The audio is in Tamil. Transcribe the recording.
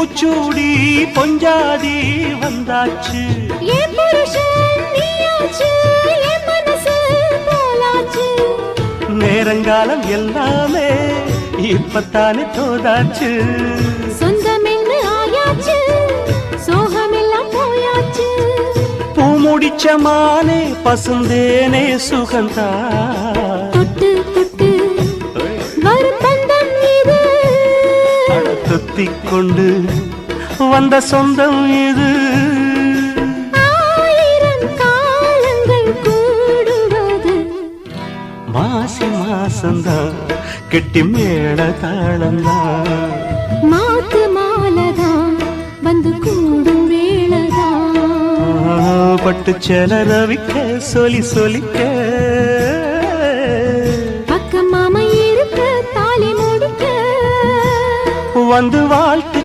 பூச்சூடி பொஞ்சாதி வந்தாச்சு என் புருஷன் நீயாச்சு என் மனசு போலாச்சு நேரங்காலம் எல்லாமே இப்பத்தானே தோதாச்சு சொந்தம் என்ன ஆயாச்சு சோகமெல்லாம் போயாச்சு பூ முடிச்ச மானே பசுந்தேனே சுகந்தா தொட்டு தொட்டு வரும் பந்தம் இது தொத்திக் கொண்டு வந்த சொந்தம் இது ஆயிரம் காலங்கள் கூடுவது மாசி மாசந்தான் கெட்டி மேள தாளந்தான் மாத்து மாலதான் வந்து கூடும் வேளதான் பட்டு செல ரவிக்க சொல்லி சொல்லிக்க பக்கம் மாமா இருக்க தாலி முடிக்க வந்து வாழ்க்கை